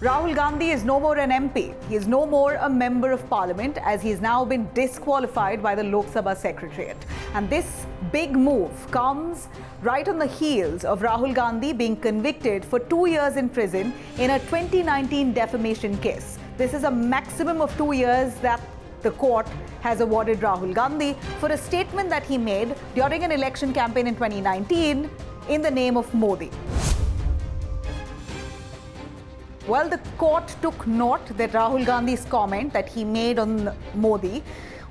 Rahul Gandhi is no more an MP. He is no more a member of parliament as he has now been disqualified by the Lok Sabha Secretariat. And this big move comes right on the heels of Rahul Gandhi being convicted for 2 years in prison in a 2019 defamation case. This is a maximum of 2 years that the court has awarded Rahul Gandhi for a statement that he made during an election campaign in 2019 in the name of Modi. Well, the court took note that Rahul Gandhi's comment that he made on Modi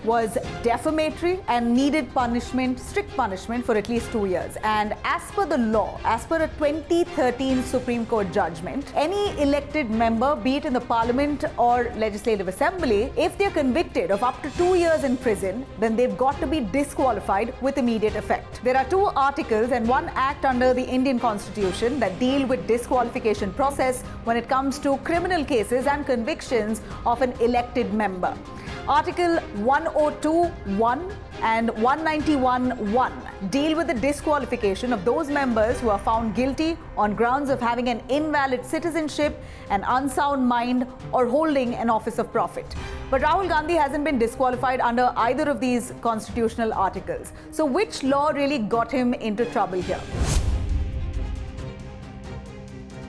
was defamatory and needed punishment, strict punishment for at least 2 years. And as per the law, as per a 2013 Supreme Court judgment, any elected member, be it in the parliament or legislative assembly, if they're convicted of up to 2 years in prison, then they've got to be disqualified with immediate effect. There are 2 articles and 1 act under the Indian Constitution that deal with disqualification process when it comes to criminal cases and convictions of an elected member. Article 102(1) and 191(1) deal with the disqualification of those members who are found guilty on grounds of having an invalid citizenship, an unsound mind, or holding an office of profit. But Rahul Gandhi hasn't been disqualified under either of these constitutional articles. So which law really got him into trouble here?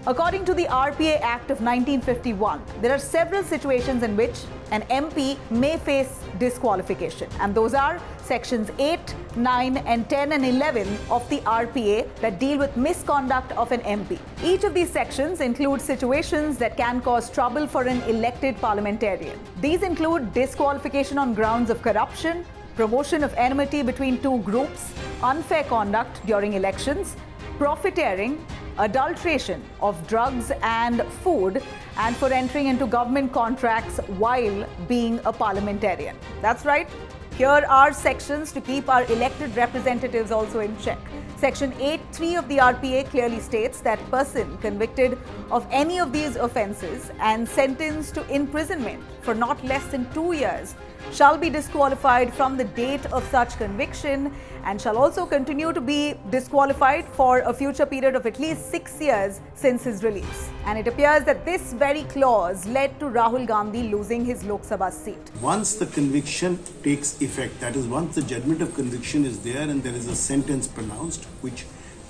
According to the RPA Act of 1951, there are several situations in which an MP may face disqualification, and those are sections 8, 9, and 10 and 11 of the RPA that deal with misconduct of an MP. Each of these sections include situations that can cause trouble for an elected parliamentarian. These include disqualification on grounds of corruption, promotion of enmity between 2 groups, unfair conduct during elections, profiteering, adulteration of drugs and food, and for entering into government contracts while being a parliamentarian. That's right. Here are sections to keep our elected representatives also in check. Section 8(3) of the RPA clearly states that person convicted of any of these offences and sentenced to imprisonment for not less than 2 years shall be disqualified from the date of such conviction and shall also continue to be disqualified for a future period of at least 6 years since his release. And it appears that this very clause led to Rahul Gandhi losing his Lok Sabha seat. Once the conviction takes effect, that is, once the judgment of conviction is there and there is a sentence pronounced, which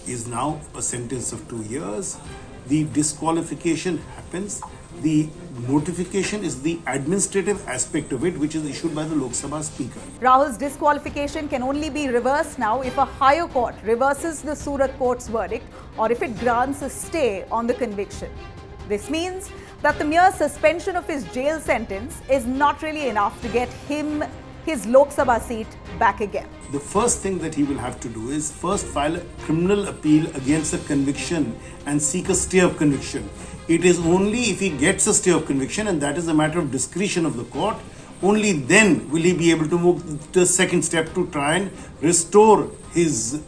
is now a sentence of 2 years, the disqualification happens. The notification is the administrative aspect of it, which is issued by the Lok Sabha Speaker. Rahul's disqualification can only be reversed now if a higher court reverses the Surat court's verdict or if it grants a stay on the conviction. This means that the mere suspension of his jail sentence is not really enough to get him his Lok Sabha seat back again. The first thing that he will have to do is first file a criminal appeal against the conviction and seek a stay of conviction. It is only if he gets a stay of conviction, and that is a matter of discretion of the court, only then will he be able to move to the second step to try and restore his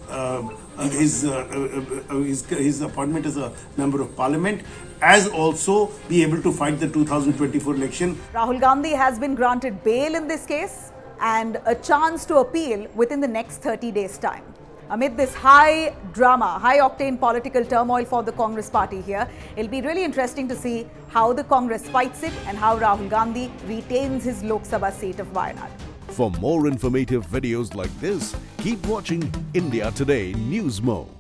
appointment as a member of parliament, as also be able to fight the 2024 election. Rahul Gandhi has been granted bail in this case and a chance to appeal within the next 30 days' time. Amid this high drama, high-octane political turmoil for the Congress party here, it'll be really interesting to see how the Congress fights it and how Rahul Gandhi retains his Lok Sabha seat of Wayanad. For more informative videos like this, keep watching India Today NewsMo.